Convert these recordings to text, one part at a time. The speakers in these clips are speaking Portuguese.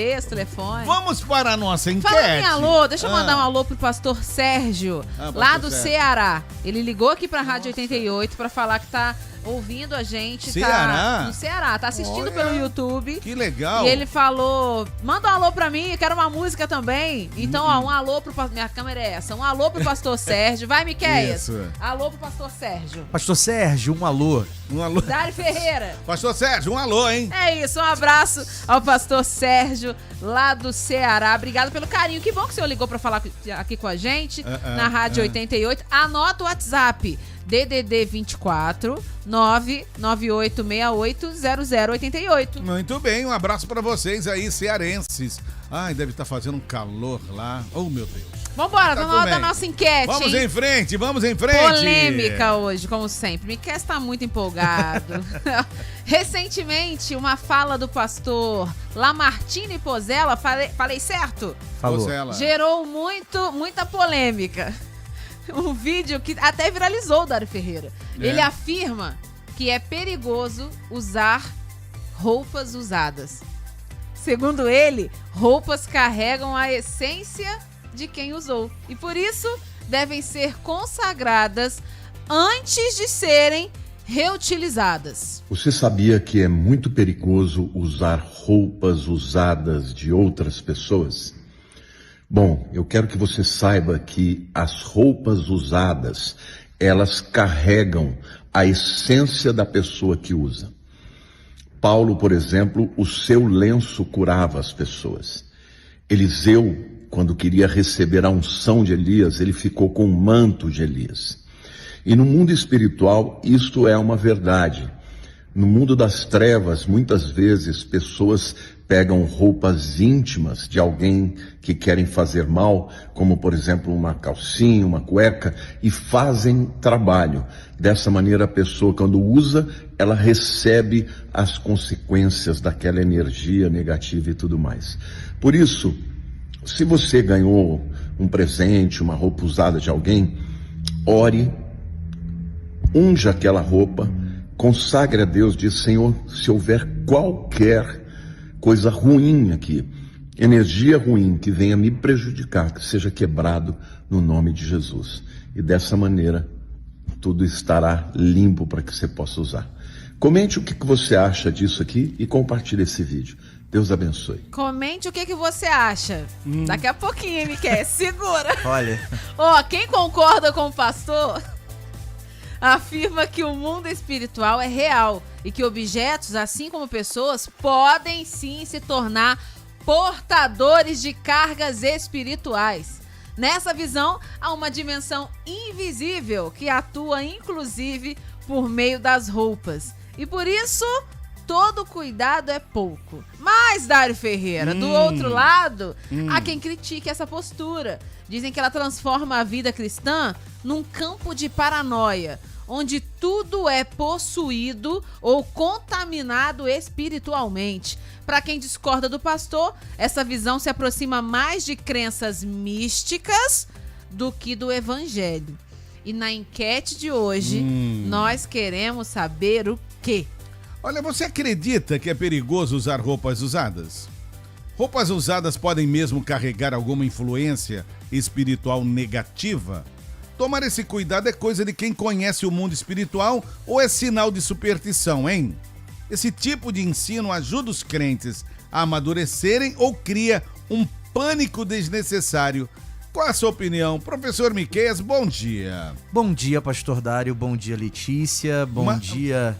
esse telefone. Vamos para a nossa enquete. Falando em alô, deixa eu mandar um alô pro pastor Sérgio, lá do Ceará. Ele ligou aqui pra Rádio 88 pra falar que tá ouvindo a gente. Ceará? Tá no Ceará, tá assistindo pelo YouTube. Que legal. E ele falou, manda um alô pra mim, eu quero uma música também. Então, ó, um alô pro pastor, minha câmera é essa, um alô pro pastor Sérgio. Vai, Miqueias. Isso. Alô pro pastor Sérgio. Pastor Sérgio, um alô. Um alô. Dário Ferreira. Pastor Sérgio, um alô, hein? É isso, um abraço ao pastor Sérgio, lá do Ceará. Obrigado pelo carinho. Que bom que o senhor ligou pra falar aqui com a gente, na Rádio 88. Anota o WhatsApp, DDD 24 998680088. Muito bem, um abraço pra vocês aí, cearenses. Ai, deve estar fazendo um calor lá. Oh, meu Deus. Vambora, tá na hora da nossa enquete, Vamos hein? em frente, vamos em frente. Polêmica hoje, como sempre. Miquel está muito empolgado. Recentemente, uma fala do pastor Lamartine Pozella, falei certo? Falou. Pozella. Gerou muita polêmica. Um vídeo que até viralizou, Dário Ferreira. Ele afirma que é perigoso usar roupas usadas. Segundo ele, roupas carregam a essência de quem usou e por isso devem ser consagradas antes de serem reutilizadas. Você sabia que é muito perigoso usar roupas usadas de outras pessoas? Bom, eu quero que você saiba que as roupas usadas, elas carregam a essência da pessoa que usa. Paulo, por exemplo, o seu lenço curava as pessoas. Eliseu, quando queria receber a unção de Elias, ele ficou com o manto de Elias. E no mundo espiritual, isto é uma verdade. No mundo das trevas, muitas vezes, pessoas pegam roupas íntimas de alguém que querem fazer mal, como, por exemplo, uma calcinha, uma cueca, e fazem trabalho. Dessa maneira, a pessoa, quando usa, ela recebe as consequências daquela energia negativa e tudo mais. Por isso, se você ganhou um presente, uma roupa usada de alguém, ore, unja aquela roupa, consagre a Deus, diz: Senhor, se houver qualquer coisa ruim aqui, energia ruim que venha me prejudicar, que seja quebrado no nome de Jesus. E dessa maneira, tudo estará limpo para que você possa usar. Comente o que você acha disso aqui e compartilhe esse vídeo. Deus abençoe. Comente o que você acha. Daqui a pouquinho, Miquel, segura. Olha. Ó, quem concorda com o pastor afirma que o mundo espiritual é real e que objetos, assim como pessoas, podem sim se tornar portadores de cargas espirituais. Nessa visão, há uma dimensão invisível que atua inclusive por meio das roupas. E por isso, todo cuidado é pouco. Mas, Dário Ferreira, do outro lado, há quem critique essa postura. Dizem que ela transforma a vida cristã num campo de paranoia, onde tudo é possuído ou contaminado espiritualmente. Para quem discorda do pastor, essa visão se aproxima mais de crenças místicas do que do evangelho. E na enquete de hoje, nós queremos saber o quê? Olha, você acredita que é perigoso usar roupas usadas? Roupas usadas podem mesmo carregar alguma influência espiritual negativa? Tomar esse cuidado é coisa de quem conhece o mundo espiritual ou é sinal de superstição, hein? Esse tipo de ensino ajuda os crentes a amadurecerem ou cria um pânico desnecessário? Qual a sua opinião? Professor Miqueias, bom dia. Bom dia, pastor Dário. Bom dia, Letícia. Bom dia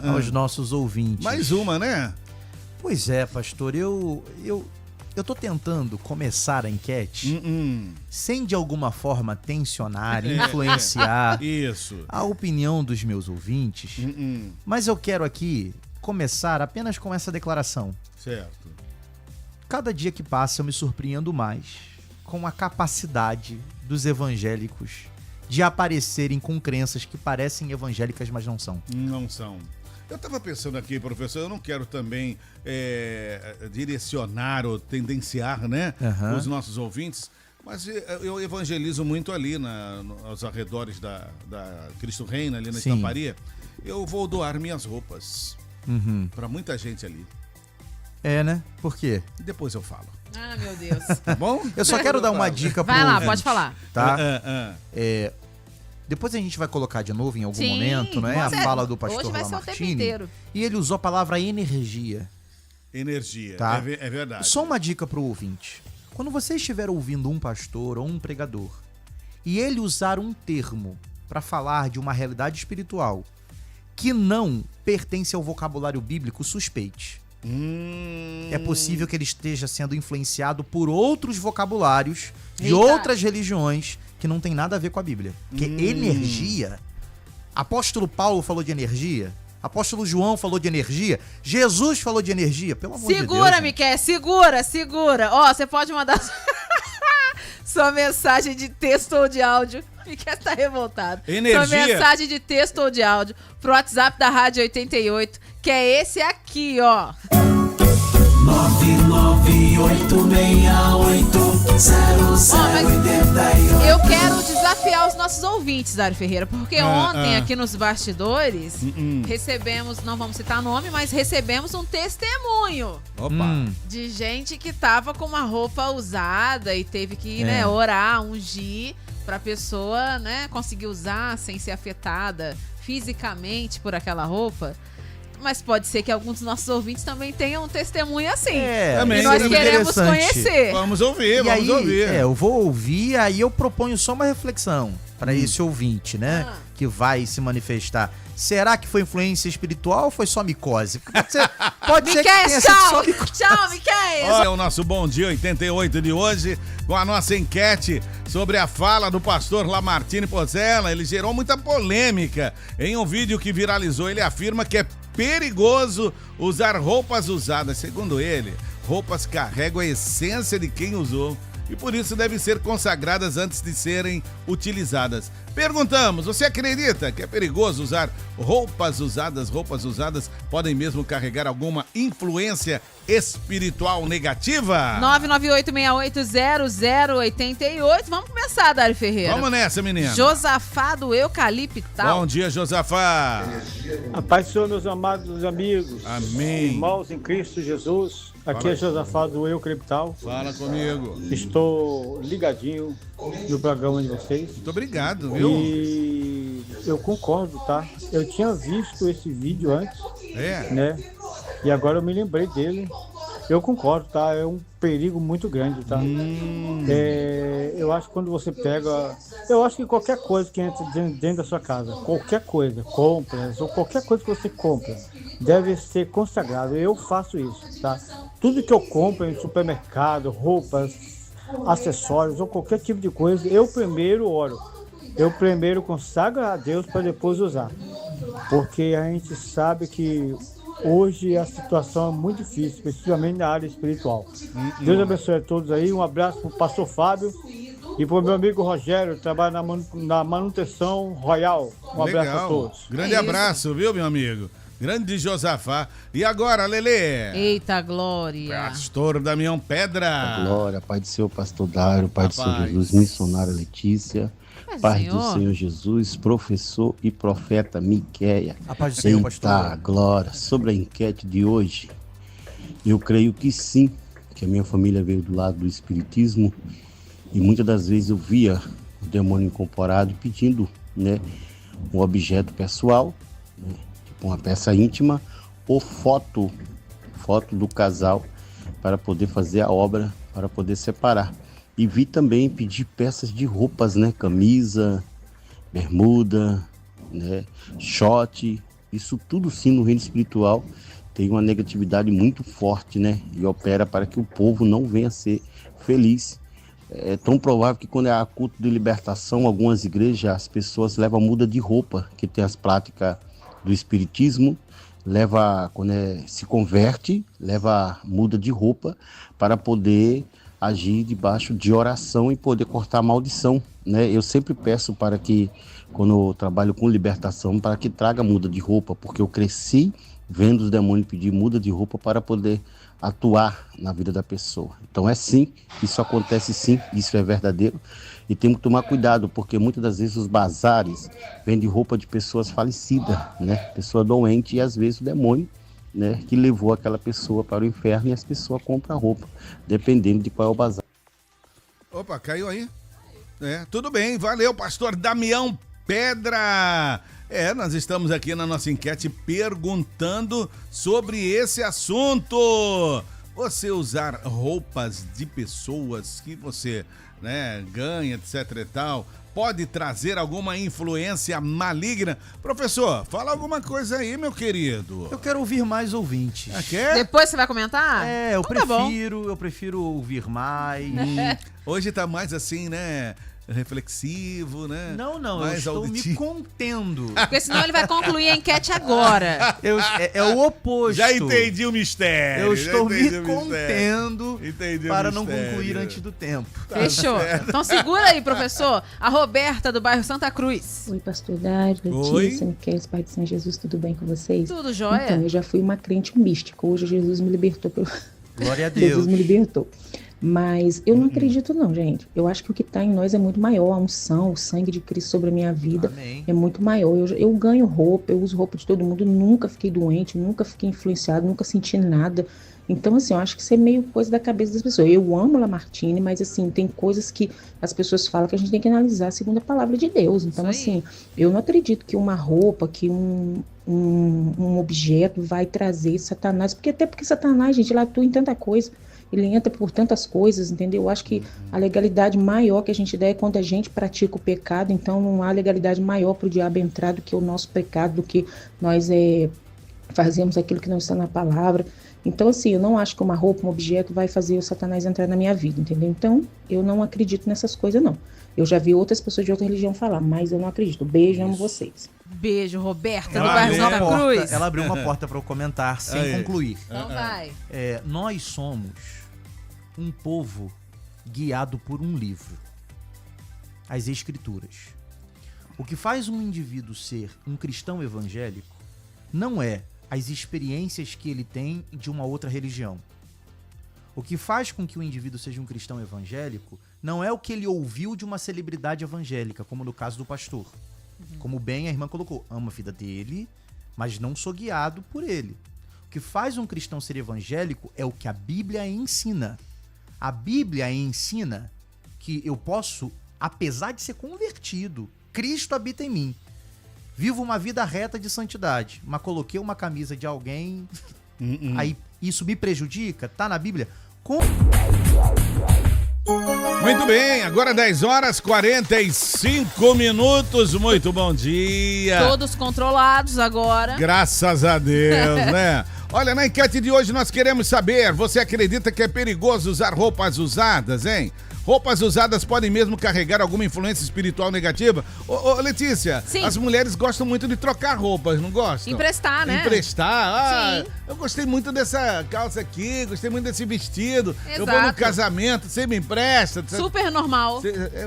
aos nossos ouvintes. Mais uma, né? Pois é, pastor. Eu tô tentando começar a enquete sem de alguma forma tensionar, influenciar Isso. a opinião dos meus ouvintes. Mas eu quero aqui começar apenas com essa declaração. Certo. Cada dia que passa eu me surpreendo mais com a capacidade dos evangélicos de aparecerem com crenças que parecem evangélicas, mas não são. Não são. Eu estava pensando aqui, professor, eu não quero também direcionar ou tendenciar, né, os nossos ouvintes, mas eu evangelizo muito ali aos arredores da Cristo Reina, ali na Estamparia. Eu vou doar minhas roupas para muita gente ali. É, né? Por quê? Depois eu falo. Ah, meu Deus. Tá bom? Eu só quero dar uma dica pro Vai lá, ouvinte, pode falar. tá? É. Depois a gente vai colocar de novo em algum Sim, momento, né? A você- fala do pastor hoje vai ser o tempo Lamartine. inteiro. E ele usou a palavra energia. Energia. Tá. É verdade. Só uma dica pro ouvinte. Quando você estiver ouvindo um pastor ou um pregador e ele usar um termo para falar de uma realidade espiritual que não pertence ao vocabulário bíblico, suspeite. É possível que ele esteja sendo influenciado por outros vocabulários de Eita. outras religiões que não tem nada a ver com a Bíblia. Porque energia... Apóstolo Paulo falou de energia. Apóstolo João falou de energia. Jesus falou de energia. Pelo amor de Deus. Segura, gente. Miquel, segura. Ó, você pode mandar sua mensagem de texto ou de áudio. Miquel tá revoltado. Energia. Sua mensagem de texto ou de áudio pro WhatsApp da Rádio 88, que é esse aqui, ó. 998680088. Eu quero desafiar os nossos ouvintes, Dário Ferreira, porque ontem, ah. aqui nos bastidores, recebemos, não vamos citar nome, mas recebemos um testemunho Opa. de gente que tava com uma roupa usada e teve que, É. né, orar, ungir pra pessoa, né, conseguir usar sem ser afetada fisicamente por aquela roupa. Mas pode ser que alguns dos nossos ouvintes também tenham um testemunho assim. Também e nós seria queremos interessante. conhecer. Vamos ouvir, E vamos aí, ouvir. eu vou ouvir, aí eu proponho só uma reflexão para esse ouvinte, né? Ah. Que vai se manifestar. Será que foi influência espiritual ou foi só micose? Pode ser que Miquel, tenha sido só tchau! micose. Tchau, Miquel! Olha o nosso Bom Dia 88 de hoje, com a nossa enquete sobre a fala do pastor Lamartine Pozzella. Ele gerou muita polêmica. Em um vídeo que viralizou, ele afirma que é perigoso usar roupas usadas. Segundo ele, roupas carregam a essência de quem usou e por isso devem ser consagradas antes de serem utilizadas. Perguntamos, você acredita que é perigoso usar roupas usadas? Roupas usadas podem mesmo carregar alguma influência espiritual negativa? 998680088. Vamos começar, Dário Ferreira. Vamos nessa, menina. Josafá do Eucaliptal. Bom dia, Josafá. A paz do Senhor, meus amados amigos, Amém. irmãos em Cristo Jesus. Aqui é Josafá do Eucaliptal. Fala comigo. Estou ligadinho no programa de vocês. Muito obrigado, viu? E eu concordo, tá? Eu tinha visto esse vídeo antes, É. né? E agora eu me lembrei dele. Eu concordo, tá? É um perigo muito grande, tá? Eu acho que quando você pega... Eu acho que qualquer coisa que entra dentro da sua casa, qualquer coisa, compras, ou qualquer coisa que você compra, deve ser consagrado. Eu faço isso, tá? Tudo que eu compro em supermercado, roupas, acessórios ou qualquer tipo de coisa, eu primeiro oro. Eu primeiro consagro a Deus para depois usar. Porque a gente sabe que hoje a situação é muito difícil, principalmente na área espiritual. Deus abençoe a todos aí. Um abraço para o pastor Fábio e para o meu amigo Rogério, que trabalha na manutenção Royal. Um abraço a todos. Grande abraço, viu, meu amigo? Grande Josafá. E agora, Lelê? Eita, glória. Pastor Damião Pedra. Glória, Pai do Senhor, Pastor Dário, Pai do Senhor Rapaz. Jesus, missionária Letícia, Mas, Pai Senhor. do Senhor Jesus, professor e profeta Miquéia. A paz do Senhor, Eita, pastor. glória. Sobre a enquete de hoje, eu creio que sim, que a minha família veio do lado do espiritismo e muitas das vezes eu via o demônio incorporado pedindo, né, um objeto pessoal, né, tipo uma peça íntima ou foto do casal para poder fazer a obra, para poder separar. E vi também pedir peças de roupas, né, camisa, bermuda, né, short, isso tudo sim no reino espiritual tem uma negatividade muito forte, né, e opera para que o povo não venha a ser feliz. É tão provável que quando é culto de libertação, algumas igrejas, as pessoas levam muda de roupa, que tem as práticas do espiritismo, quando se converte, leva muda de roupa para poder agir debaixo de oração e poder cortar a maldição, né? Eu sempre peço para que, quando eu trabalho com libertação, para que traga muda de roupa, porque eu cresci vendo os demônios pedir muda de roupa para poder atuar na vida da pessoa. Então é sim, isso acontece sim, isso é verdadeiro. E temos que tomar cuidado, porque muitas das vezes os bazares vendem roupa de pessoas falecidas, né? Pessoa doente, e às vezes o demônio né, que levou aquela pessoa para o inferno, e as pessoas compram a roupa, dependendo de qual é o bazar. Opa, caiu aí? Tudo bem, valeu, pastor Damião Pedra. Nós estamos aqui na nossa enquete perguntando sobre esse assunto. Você usar roupas de pessoas que você, ganha, etc e tal, pode trazer alguma influência maligna? Professor, fala alguma coisa aí, meu querido. Eu quero ouvir mais ouvintes. Quer? Depois você vai comentar? Eu Então prefiro ouvir mais. Hoje tá mais assim, reflexivo, né? Não, mais eu estou auditivo. me contendo. Porque senão ele vai concluir a enquete agora. É o oposto. Já entendi o mistério. Eu estou me contendo para não mistério. concluir antes do tempo. Fechou. Então segura aí, professor. A Roberta, do bairro Santa Cruz. Oi, pastor Dário, Letícia, Miquel, Pai de São Jesus, tudo bem com vocês? Tudo jóia? Então, eu já fui uma crente mística. Hoje Jesus me libertou. Glória a Deus. Jesus me libertou. Mas eu não acredito não, gente. Eu acho que o que está em nós é muito maior. A unção, o sangue de Cristo sobre a minha vida Amém. é muito maior. Eu ganho roupa, eu uso roupa de todo mundo. Nunca fiquei doente, nunca fiquei influenciado, nunca senti nada. Então, assim, eu acho que isso é meio coisa da cabeça das pessoas. Eu amo Lamartine, mas, assim, tem coisas que as pessoas falam que a gente tem que analisar segundo a palavra de Deus. Então, assim, eu não acredito que uma roupa, que um objeto vai trazer Satanás. Até porque Satanás, gente, ele atua em tanta coisa. Ele entra por tantas coisas, entendeu? Eu acho que a legalidade maior que a gente dá é quando a gente pratica o pecado. Então, não há legalidade maior para o diabo entrar do que o nosso pecado, do que nós fazemos aquilo que não está na palavra. Então, assim, eu não acho que uma roupa, um objeto vai fazer o Satanás entrar na minha vida, entendeu? Então, eu não acredito nessas coisas, não. Eu já vi outras pessoas de outra religião falar, mas eu não acredito. Beijo, amo vocês. Beijo, Roberta, do bairro Santa Cruz. Ela abriu uma porta para eu comentar sem concluir. Então vai. Nós somos um povo guiado por um livro, as Escrituras. O que faz um indivíduo ser um cristão evangélico não é as experiências que ele tem de uma outra religião. O que faz com que o indivíduo seja um cristão evangélico não é o que ele ouviu de uma celebridade evangélica, como no caso do pastor. Como bem a irmã colocou, amo a vida dele, mas não sou guiado por ele. O que faz um cristão ser evangélico é o que a Bíblia ensina. A Bíblia ensina que eu posso, apesar de ser convertido, Cristo habita em mim. Vivo uma vida reta de santidade, mas coloquei uma camisa de alguém, aí isso me prejudica? Tá na Bíblia? Muito bem, agora 10h45, muito bom dia. Todos controlados agora. Graças a Deus, né? Olha, na enquete de hoje nós queremos saber, você acredita que é perigoso usar roupas usadas, hein? Roupas usadas podem mesmo carregar alguma influência espiritual negativa? Ô Letícia, sim, as mulheres gostam muito de trocar roupas, não gostam? Emprestar, né? Emprestar? Sim. Eu gostei muito dessa calça aqui, gostei muito desse vestido. Exato. Eu vou no casamento, você me empresta? Super normal.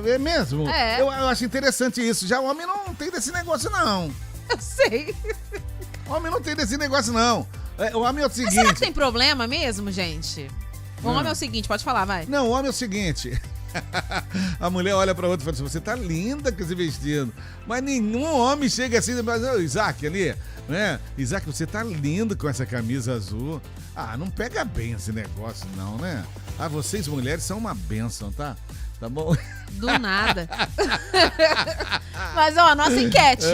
É mesmo? É. Eu acho interessante isso. Já o homem não tem desse negócio, não. Eu sei. O homem não tem desse negócio, não. O homem é o seguinte... Mas será que tem problema mesmo, gente? O homem é o seguinte, pode falar, vai. Não, o homem é o seguinte... A mulher olha pra outra e fala assim, você tá linda com esse vestido. Mas nenhum homem chega assim, mas o Isaac ali, né? Isaac, você tá lindo com essa camisa azul. Ah, não pega bem esse negócio não, né? Ah, vocês mulheres são uma bênção, tá? Tá bom? Do nada. Mas, ó, nossa enquete.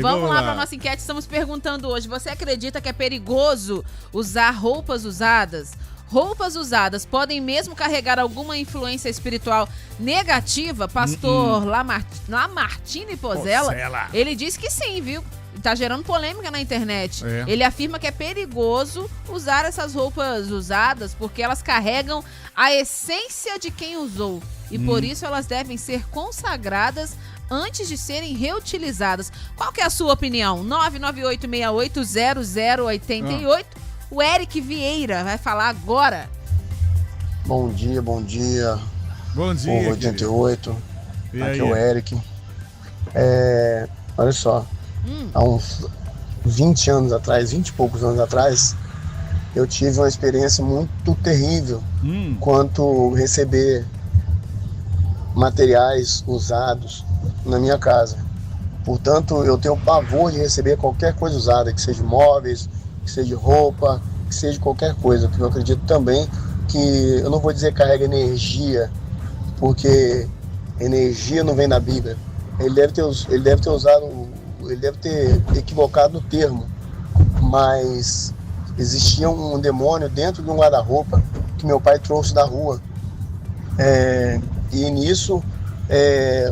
Vamos lá pra nossa enquete. Estamos perguntando hoje, você acredita que é perigoso usar roupas usadas? Roupas usadas podem mesmo carregar alguma influência espiritual negativa? Pastor Lamartine Pozella, ele diz que sim, viu? Tá gerando polêmica na internet. Ele afirma que é perigoso usar essas roupas usadas porque elas carregam a essência de quem usou. E por isso elas devem ser consagradas antes de serem reutilizadas. Qual que é a sua opinião? 998680088. O Eric Vieira vai falar agora. Bom dia. Bom dia. Povo 88. Aqui é o Eric. Olha só. Há uns 20 anos atrás, 20 e poucos anos atrás, eu tive uma experiência muito terrível quanto receber materiais usados na minha casa. Portanto, eu tenho pavor de receber qualquer coisa usada, que seja móveis, que seja roupa, que seja qualquer coisa, porque eu acredito também que, eu não vou dizer carrega energia, porque energia não vem da Bíblia. Ele deve ter equivocado no termo, mas existia um demônio dentro de um guarda-roupa que meu pai trouxe da rua. E nisso,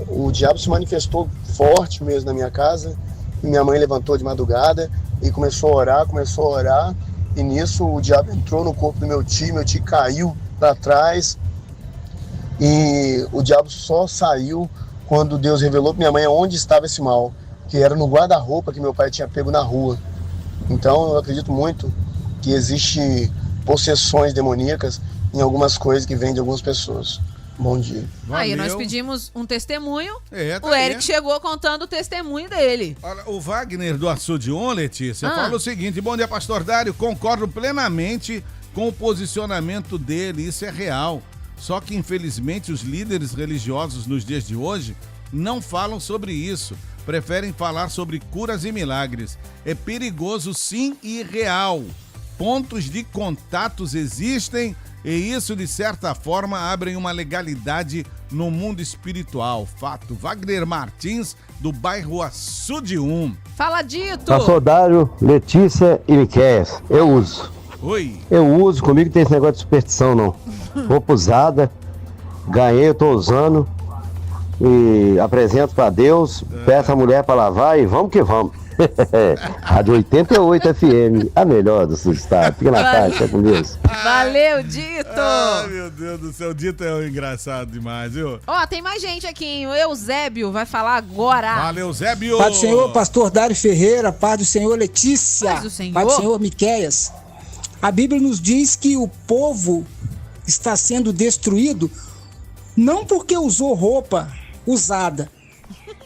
o diabo se manifestou forte mesmo na minha casa, e minha mãe levantou de madrugada e começou a orar, e nisso o diabo entrou no corpo do meu tio caiu para trás, e o diabo só saiu quando Deus revelou para minha mãe onde estava esse mal, que era no guarda-roupa que meu pai tinha pego na rua. Então eu acredito muito que existe possessões demoníacas em algumas coisas que vêm de algumas pessoas. Bom dia. Aí nós pedimos um testemunho, tá o Eric chegou contando o testemunho dele. Olha, o Wagner do Açude 1, Letícia, fala o seguinte: bom dia, pastor Dário, concordo plenamente com o posicionamento dele, isso é real. Só que, infelizmente, os líderes religiosos nos dias de hoje não falam sobre isso. Preferem falar sobre curas e milagres. É perigoso, sim, e real. Pontos de contatos existem e isso, de certa forma, abre uma legalidade no mundo espiritual. Fato. Wagner Martins, do bairro Açude 1. Fala, Dito! Pastor Dário, Letícia e Miqueias. Eu uso. Oi. Eu uso, comigo tem esse negócio de superstição, não. Roupa usada, ganhei, eu tô usando. E apresento pra Deus, peço a mulher pra lavar e vamos que vamos. Rádio 88 FM, a melhor do seu estado. Fica na caixa com Deus. Valeu, Dito! Ai, meu Deus do céu, o Dito é um engraçado demais, viu? Ó, tem mais gente aqui, hein? O Eusébio vai falar agora. Valeu, Eusébio! Paz do Senhor, pastor Dário Ferreira, paz do Senhor, Letícia, Paz do Senhor, paz do Senhor, Miqueias. A Bíblia nos diz que o povo está sendo destruído não porque usou roupa usada,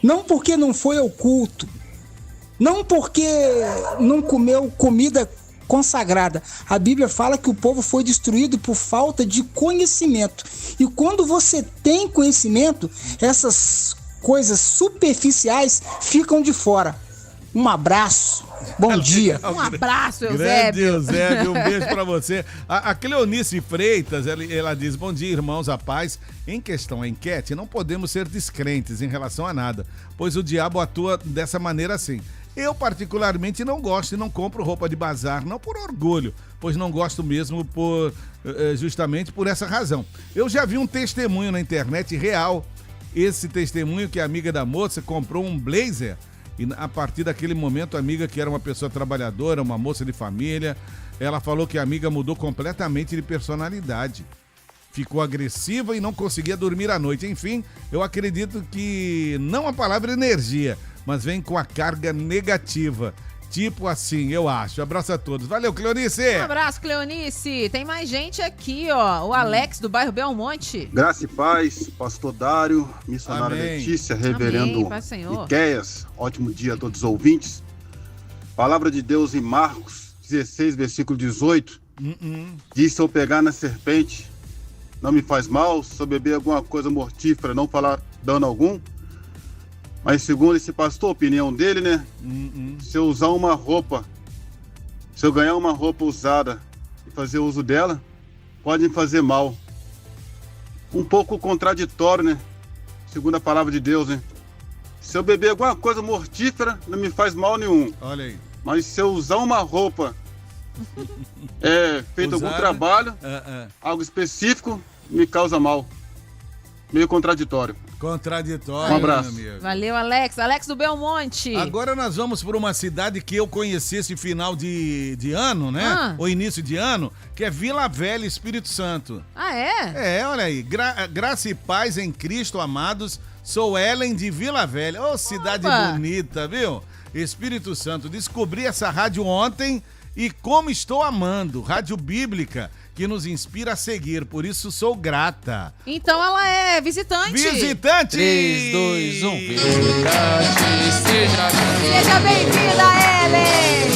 não porque não foi ao culto, não porque não comeu comida consagrada. A Bíblia fala que o povo foi destruído por falta de conhecimento. E quando você tem conhecimento, essas coisas superficiais ficam de fora. Um abraço, bom dia. Um abraço, Eusébio. Grande Eusébio, um beijo pra você. A Cleonice Freitas, ela diz: bom dia, irmãos, a paz. Em questão à enquete, não podemos ser descrentes em relação a nada, pois o diabo atua dessa maneira assim. Eu, particularmente, não gosto e não compro roupa de bazar, não por orgulho, pois não gosto mesmo justamente por essa razão. Eu já vi um testemunho na internet real, esse testemunho que a amiga da moça comprou um blazer, e a partir daquele momento a amiga, que era uma pessoa trabalhadora, uma moça de família, ela falou que a amiga mudou completamente de personalidade. Ficou agressiva e não conseguia dormir à noite. Enfim, eu acredito que não a palavra energia, mas vem com a carga negativa. Tipo assim, eu acho. Abraço a todos. Valeu, Cleonice! Um abraço, Cleonice. Tem mais gente aqui, ó. O Alex, do bairro Belmonte. Graça e paz, pastor Dário, missionária Letícia, reverendo Miqueias. Ótimo dia a todos os ouvintes. Palavra de Deus em Marcos 16, versículo 18. Diz: se eu pegar na serpente, não me faz mal. Se eu beber alguma coisa mortífera, não falar dano algum. Mas segundo esse pastor, a opinião dele, né? Se eu usar uma roupa, se eu ganhar uma roupa usada e fazer uso dela, pode me fazer mal. Um pouco contraditório, né? Segundo a palavra de Deus, né? Se eu beber alguma coisa mortífera, não me faz mal nenhum. Olha aí. Mas se eu usar uma roupa feito algum trabalho, algo específico, me causa mal. Meio contraditório. Contraditório, um abraço. Meu amigo. Valeu, Alex. Alex do Belmonte. Agora nós vamos para uma cidade que eu conheci esse final de ano, né? O início de ano, que é Vila Velha, Espírito Santo. Ah, é? Olha aí. Graça e paz em Cristo, amados. Sou Ellen de Vila Velha. Ô, cidade bonita, viu? Espírito Santo. Descobri essa rádio ontem e como estou amando. Rádio Bíblica, que nos inspira a seguir, por isso sou grata. Então ela é visitante. Visitante! 3, 2, 1. Visitante, seja bem-vinda, Ellen!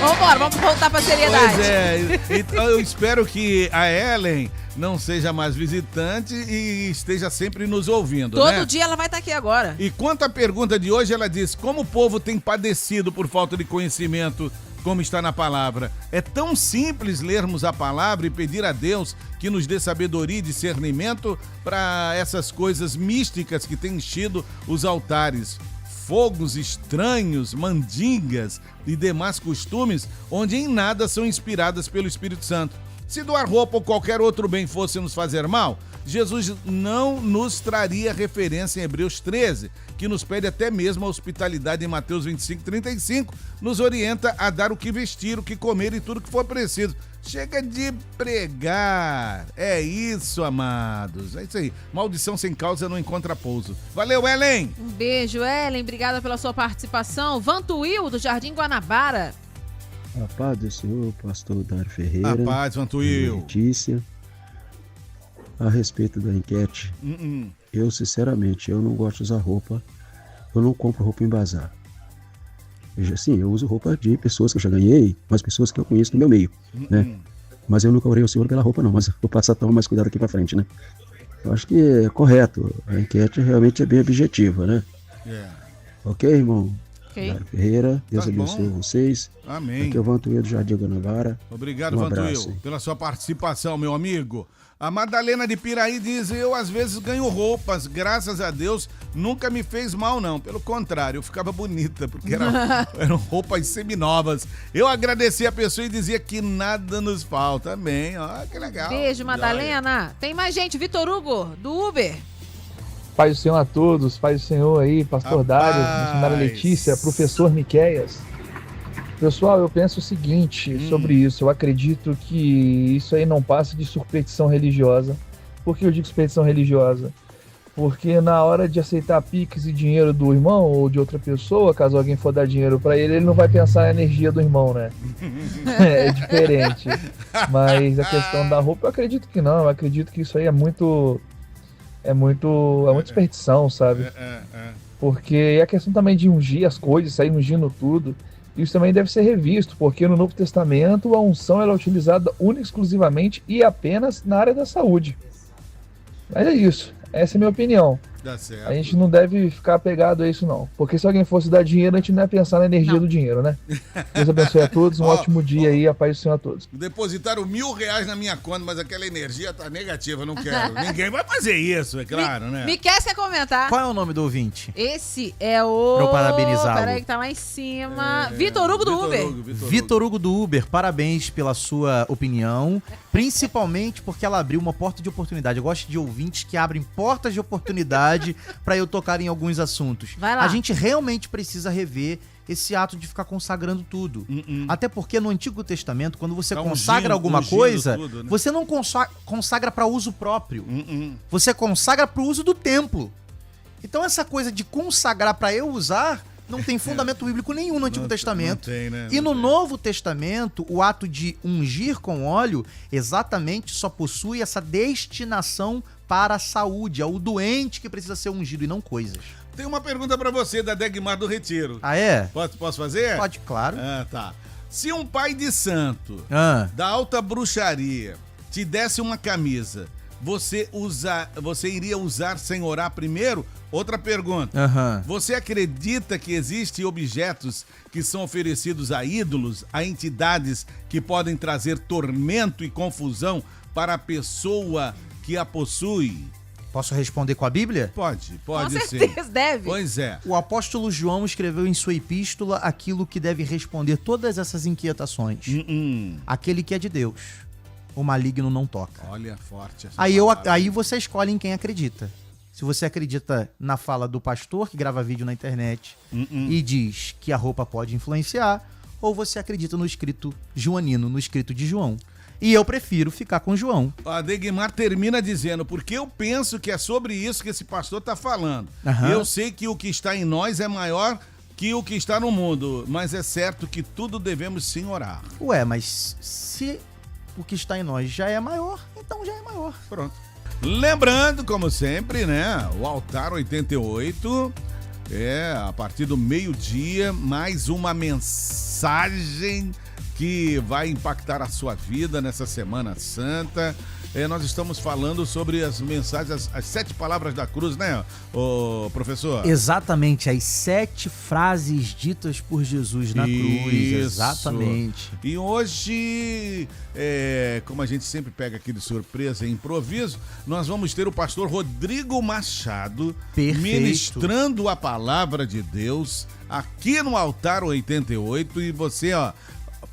Vambora, vamos voltar pra seriedade. Pois é, então eu espero que a Ellen não seja mais visitante e esteja sempre nos ouvindo, Todo né? dia ela vai estar aqui agora. E quanto à pergunta de hoje, ela diz: como o povo tem padecido por falta de conhecimento, como está na palavra? É tão simples lermos a palavra e pedir a Deus que nos dê sabedoria e discernimento para essas coisas místicas que têm enchido os altares. Fogos estranhos, mandingas e demais costumes, onde em nada são inspiradas pelo Espírito Santo. Se doar roupa ou qualquer outro bem fosse nos fazer mal, Jesus não nos traria referência em Hebreus 13, que nos pede até mesmo a hospitalidade em Mateus 25:35, nos orienta a dar o que vestir, o que comer e tudo que for preciso. Chega de pregar. É isso, amados. É isso aí. Maldição sem causa não encontra pouso. Valeu, Ellen! Um beijo, Ellen. Obrigada pela sua participação. Vantuil, do Jardim Guanabara. A paz do Senhor, pastor Dário Ferreira. A paz, Vantuil. Letícia. A respeito da enquete, eu, sinceramente, eu não gosto de usar roupa. Eu não compro roupa em bazar. Sim, eu uso roupa de pessoas que eu já ganhei, mas pessoas que eu conheço no meu meio, né? Mas eu nunca orei ao Senhor pela roupa, não. Mas vou passar a tomar mais cuidado aqui pra frente, né? Eu acho que é correto. A enquete realmente é bem objetiva, né? Ok, irmão? Ok. Dário Ferreira, Deus abençoe vocês. Amém. Aqui é o Vantuil do Jardim Guanabara. Obrigado, abraço, Vantuil, hein? pela sua participação, meu amigo. A Madalena de Piraí diz: eu às vezes ganho roupas, graças a Deus, nunca me fez mal não, pelo contrário, eu ficava bonita, porque eram roupas seminovas. Eu agradeci a pessoa e dizia que nada nos falta. Amém, ó, que legal. Beijo, Madalena. Tem mais gente, Vitor Hugo, do Uber. Paz do Senhor a todos, paz do Senhor aí, pastor Dário, missionária Letícia, professor Miqueias. Pessoal, eu penso o seguinte sobre isso. Eu acredito que isso aí não passa de superstição religiosa. Por que eu digo superstição religiosa? Porque na hora de aceitar Pix e dinheiro do irmão ou de outra pessoa, caso alguém for dar dinheiro para ele não vai pensar na energia do irmão, né? É diferente. Mas a questão da roupa, eu acredito que não. Eu acredito que isso aí é muita superstição, sabe? Porque a questão também de ungir as coisas, sair ungindo tudo, isso também deve ser revisto, porque no Novo Testamento a unção ela é utilizada única, exclusivamente e apenas na área da saúde. Mas é isso, essa é a minha opinião. Dá certo. A gente não deve ficar apegado a isso não, porque se alguém fosse dar dinheiro, a gente não ia pensar na energia do dinheiro, né? Deus abençoe a todos, um ótimo dia aí, a paz do Senhor a todos. Depositaram R$1.000 na minha conta, mas aquela energia tá negativa, não quero. Ninguém vai fazer isso, é claro, né? Miquel quer comentar? Qual é o nome do ouvinte? Esse é o... Pra eu parabenizá-lo. Peraí que tá lá em cima. Vitor Hugo do Uber. Vitor Hugo do Uber, parabéns pela sua opinião, principalmente porque ela abriu uma porta de oportunidade. Eu gosto de ouvintes que abrem portas de oportunidade para eu tocar em alguns assuntos. Vai lá. A gente realmente precisa rever esse ato de ficar consagrando tudo. Até porque no Antigo Testamento, quando você consagra alguma coisa, tudo, né? você não consagra para uso próprio. Você consagra para o uso do templo. Então essa coisa de consagrar para eu usar não tem fundamento bíblico nenhum no Antigo Testamento. Não tem, né? E no Novo Testamento, o ato de ungir com óleo exatamente só possui essa destinação para a saúde, é o doente que precisa ser ungido e não coisas. Tem uma pergunta pra você da Degmar do Retiro. Ah, é? Posso fazer? Pode, claro. Ah, tá. Se um pai de santo da alta bruxaria te desse uma camisa, você iria usar sem orar primeiro? Outra pergunta. Você acredita que existem objetos que são oferecidos a ídolos, a entidades que podem trazer tormento e confusão para a pessoa que a possui? Posso responder com a Bíblia? Pode Com sim. certeza, deve. Pois é. O apóstolo João escreveu em sua epístola aquilo que deve responder todas essas inquietações. Aquele que é de Deus, o maligno não toca. Olha, forte essa Aí você escolhe em quem acredita. Se você acredita na fala do pastor que grava vídeo na internet e diz que a roupa pode influenciar, ou você acredita no escrito joanino, no escrito de João. E eu prefiro ficar com João. A Degmar termina dizendo: porque eu penso que é sobre isso que esse pastor está falando. Eu sei que o que está em nós é maior que o que está no mundo, mas é certo que tudo devemos sim orar. Ué, mas se o que está em nós já é maior, então já é maior. Pronto. Lembrando, como sempre, né? O Altar 88 a partir do meio-dia, mais uma mensagem que vai impactar a sua vida nessa Semana Santa. Nós estamos falando sobre as mensagens, as 7 palavras da cruz, né, professor? Exatamente, as 7 frases ditas por Jesus na cruz, exatamente. E hoje, como a gente sempre pega aqui de surpresa e improviso, nós vamos ter o pastor Rodrigo Machado ministrando a palavra de Deus aqui no Altar 88, e você,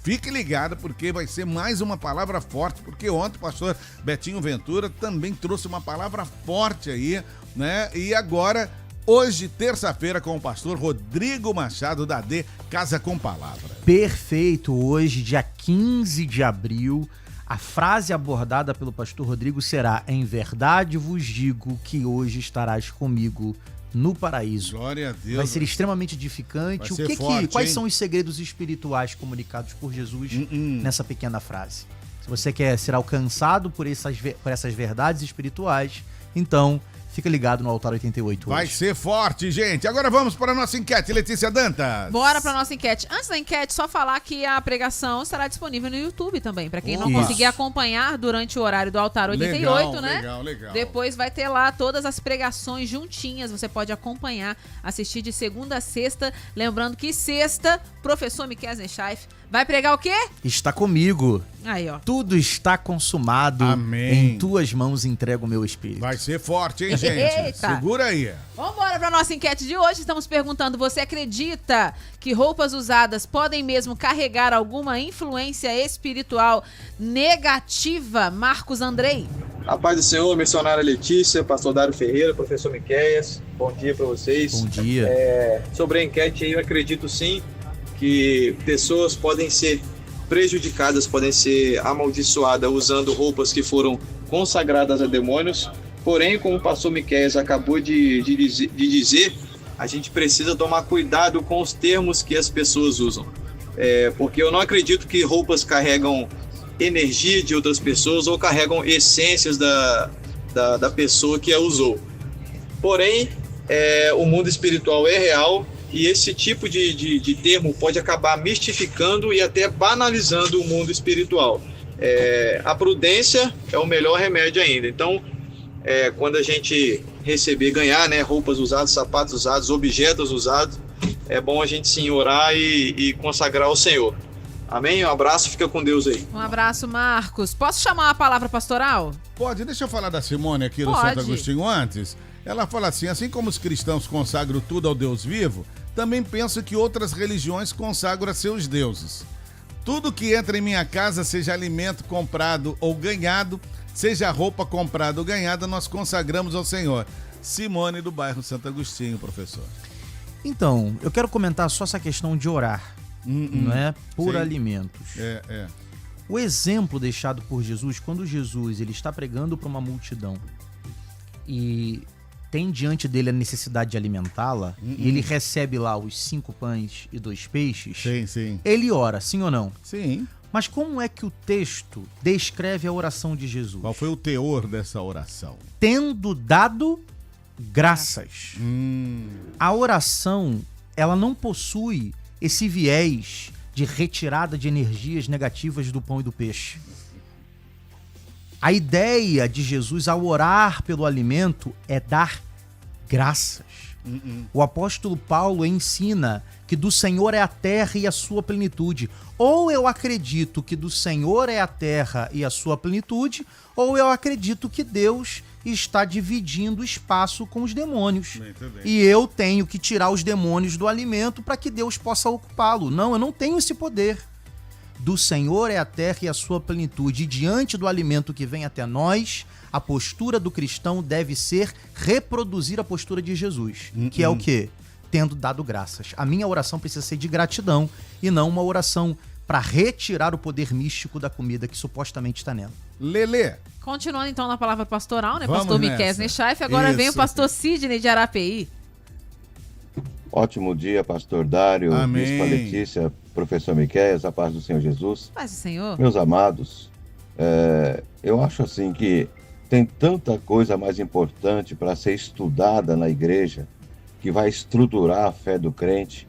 fique ligado, porque vai ser mais uma palavra forte, porque ontem o pastor Betinho Ventura também trouxe uma palavra forte aí, né? E agora, hoje, terça-feira, com o pastor Rodrigo Machado, da AD Casa com Palavra. Perfeito, hoje, dia 15 de abril, a frase abordada pelo pastor Rodrigo será: em verdade vos digo que hoje estarás comigo no paraíso. Glória a Deus. Vai ser extremamente edificante. Quais são os segredos espirituais comunicados por Jesus nessa pequena frase? Se você quer ser alcançado por essas verdades espirituais, então fica ligado no Altar 88 hoje. Vai ser forte, gente. Agora vamos para a nossa enquete, Letícia Dantas. Bora para a nossa enquete. Antes da enquete, só falar que a pregação estará disponível no YouTube também, para quem não conseguir acompanhar durante o horário do Altar 88, né? Legal. Depois vai ter lá todas as pregações juntinhas, você pode acompanhar, assistir de segunda a sexta. Lembrando que sexta, professor Miqueias Nechaif vai pregar o quê? Está comigo. Aí, ó. Tudo está consumado. Amém. Em tuas mãos entrego o meu espírito. Vai ser forte, hein, gente? Eita. Segura aí. Vambora pra nossa enquete de hoje. Estamos perguntando: você acredita que roupas usadas podem mesmo carregar alguma influência espiritual negativa? Marcos Andrei. A paz do Senhor, missionária Letícia, pastor Dário Ferreira, professor Miqueias. Bom dia pra vocês. Bom dia. Sobre a enquete aí, eu acredito sim que pessoas podem ser prejudicadas, podem ser amaldiçoadas usando roupas que foram consagradas a demônios. Porém, como o pastor Miqueias acabou de dizer, a gente precisa tomar cuidado com os termos que as pessoas usam. Porque eu não acredito que roupas carregam energia de outras pessoas ou carregam essências da pessoa que a usou. Porém, o mundo espiritual é real, e esse tipo de termo pode acabar mistificando e até banalizando o mundo espiritual. A prudência é o melhor remédio ainda. Então, quando a gente ganhar, né, roupas usadas, sapatos usados, objetos usados, é bom a gente sim orar e consagrar ao Senhor. Amém? Um abraço, fica com Deus aí. Um abraço, Marcos. Posso chamar a palavra pastoral? Pode, deixa eu falar da Simone aqui do Santo Agostinho antes. Ela fala assim como os cristãos consagram tudo ao Deus vivo, também penso que outras religiões consagram a seus deuses. Tudo que entra em minha casa, seja alimento comprado ou ganhado, seja roupa comprada ou ganhada, nós consagramos ao Senhor. Simone, do bairro Santo Agostinho, professor. Então, eu quero comentar só essa questão de orar, não é? Por alimentos. O exemplo deixado por Jesus, quando Jesus ele está pregando para uma multidão e tem diante dele a necessidade de alimentá-la, e ele recebe lá os 5 pães e 2 peixes, sim. Ele ora, sim ou não? Sim. Mas como é que o texto descreve a oração de Jesus? Qual foi o teor dessa oração? Tendo dado graças. A oração, ela não possui esse viés de retirada de energias negativas do pão e do peixe. A ideia de Jesus ao orar pelo alimento é dar graças. O apóstolo Paulo ensina que do Senhor é a terra e a sua plenitude. Ou eu acredito que do Senhor é a terra e a sua plenitude, ou eu acredito que Deus está dividindo o espaço com os demônios. E eu tenho que tirar os demônios do alimento para que Deus possa ocupá-lo. Não, eu não tenho esse poder. Do Senhor é a terra e a sua plenitude. E diante do alimento que vem até nós, a postura do cristão deve ser reproduzir a postura de Jesus. Que é o quê? Tendo dado graças. A minha oração precisa ser de gratidão e não uma oração para retirar o poder místico da comida que supostamente está nela. Lelê. Continuando então na palavra pastoral, né? Vamos pastor Miqueias Nechaif. Agora vem o pastor Sidney de Arapeí. Ótimo dia, pastor Dário, bispa Letícia, professor Miqueias, a paz do Senhor Jesus. Paz do Senhor. Meus amados, eu acho assim que tem tanta coisa mais importante para ser estudada na igreja, que vai estruturar a fé do crente,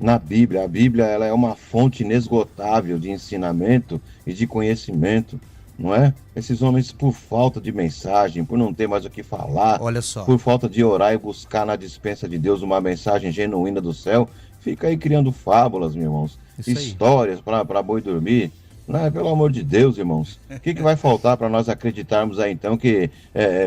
na Bíblia. A Bíblia, ela é uma fonte inesgotável de ensinamento e de conhecimento, não é? Esses homens, por falta de mensagem, por não ter mais o que falar, olha só, por falta de orar e buscar na dispensa de Deus uma mensagem genuína do céu, fica aí criando fábulas, meus irmãos, histórias para boi dormir. Não, pelo amor de Deus, irmãos. O que vai faltar para nós acreditarmos aí, então, que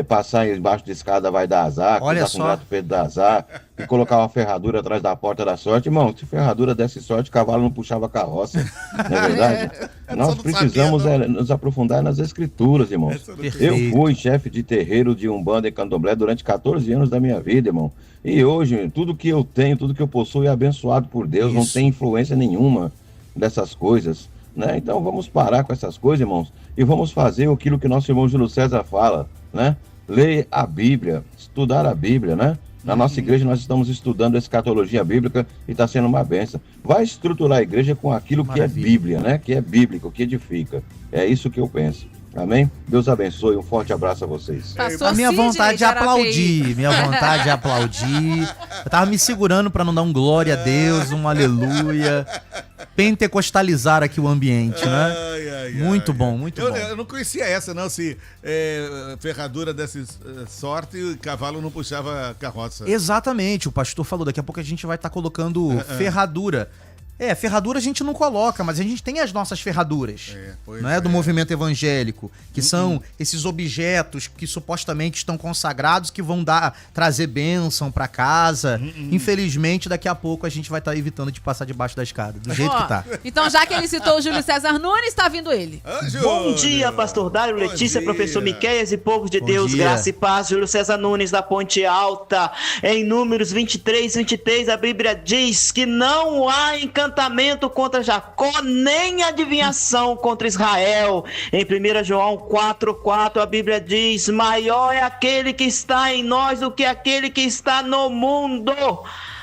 passar embaixo de escada vai dar azar, olha cruzar com gato preto dá azar, e colocar uma ferradura atrás da porta da sorte? Irmão, se ferradura desse sorte, cavalo não puxava carroça, não é verdade? Nós precisamos nos aprofundar nas escrituras, irmãos. Eu fui chefe de terreiro de Umbanda e Candomblé durante 14 anos da minha vida, irmão. E hoje, tudo que eu tenho, tudo que eu possuo é abençoado por Deus, não tem influência nenhuma dessas coisas. Né? Então vamos parar com essas coisas, irmãos, e vamos fazer aquilo que nosso irmão Júlio César fala, né? Ler a Bíblia, estudar a Bíblia, né? Na nossa igreja nós estamos estudando a escatologia bíblica e está sendo uma benção. Vai estruturar a igreja com aquilo que é Bíblia, né? Que é bíblico, que edifica. É isso que eu penso. Amém? Deus abençoe, um forte abraço a vocês. A minha vontade de aplaudir, Eu tava me segurando pra não dar um glória a Deus, um aleluia. Pentecostalizar aqui o ambiente, né? Muito bom, muito bom. Eu não conhecia essa, não, se ferradura dessa sorte e cavalo não puxava carroça. Exatamente, o pastor falou, daqui a pouco a gente vai estar colocando ferradura. Ferradura a gente não coloca, mas a gente tem as nossas ferraduras, não é? Do movimento evangélico, que são esses objetos que supostamente estão consagrados, que vão trazer bênção pra casa. Infelizmente, daqui a pouco a gente vai estar evitando de passar debaixo da escada, do jeito que tá. Então, já que ele citou o Júlio César Nunes, tá vindo ele. Bom dia, pastor Dário, Letícia, professor Miqueias e povo de Deus, graça e paz. Júlio César Nunes da Ponte Alta. Em Números 23, a Bíblia diz que não há encantamento contra Jacó, nem adivinhação contra Israel. Em 1 João 4:4, a Bíblia diz: maior é aquele que está em nós do que aquele que está no mundo.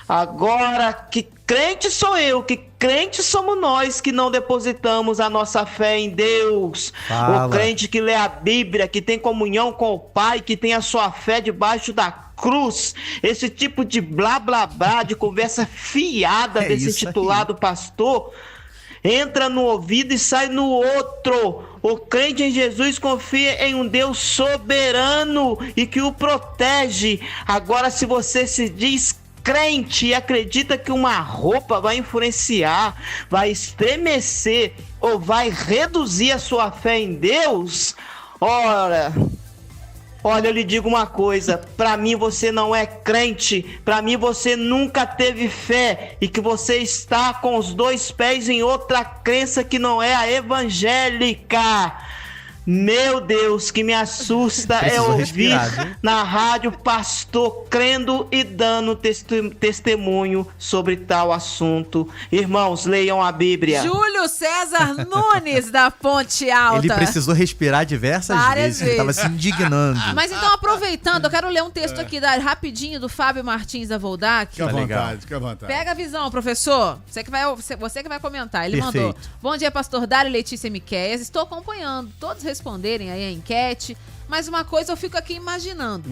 Agora, que crente sou eu, que crente somos nós que não depositamos a nossa fé em Deus. Fala. O crente que lê a Bíblia, que tem comunhão com o Pai, que tem a sua fé debaixo da cruz. Esse tipo de blá blá blá, de conversa fiada desse intitulado pastor, entra no ouvido e sai no outro. O crente em Jesus confia em um Deus soberano e que o protege. Agora, se você se diz crente e acredita que uma roupa vai influenciar, vai estremecer ou vai reduzir a sua fé em Deus, olha, eu lhe digo uma coisa, pra mim você não é crente, pra mim você nunca teve fé e que você está com os dois pés em outra crença que não é a evangélica. Meu Deus, que me assusta é ouvir na rádio pastor crendo e dando testemunho sobre tal assunto. Irmãos, leiam a Bíblia. Júlio César Nunes da Ponte Alta. Ele precisou respirar diversas vezes. Ele estava se indignando. Mas então, aproveitando, eu quero ler um texto aqui rapidinho do Fábio Martins da Voldac. Fica à vontade. Pega a visão, professor. Você que vai comentar. Ele mandou: bom dia, pastor Dário, Letícia e Miqueias. Estou acompanhando todos responderem aí a enquete, mas uma coisa eu fico aqui imaginando.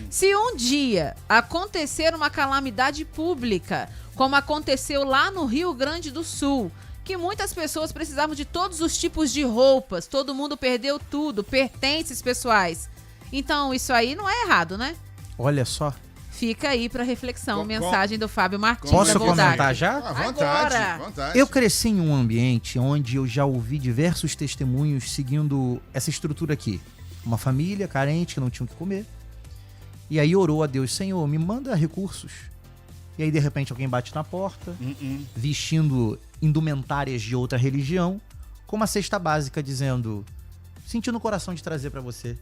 Se um dia acontecer uma calamidade pública, como aconteceu lá no Rio Grande do Sul, que muitas pessoas precisavam de todos os tipos de roupas, todo mundo perdeu tudo, pertences pessoais. Então isso aí não é errado, né? Olha só. Fica aí para reflexão, mensagem do Fábio Martins. Posso comentar já? À vontade. Eu cresci em um ambiente onde eu já ouvi diversos testemunhos seguindo essa estrutura aqui. Uma família carente que não tinha o que comer. E aí orou a Deus: Senhor, me manda recursos. E aí de repente alguém bate na porta, vestindo indumentárias de outra religião, com uma cesta básica dizendo: senti no coração de trazer para você.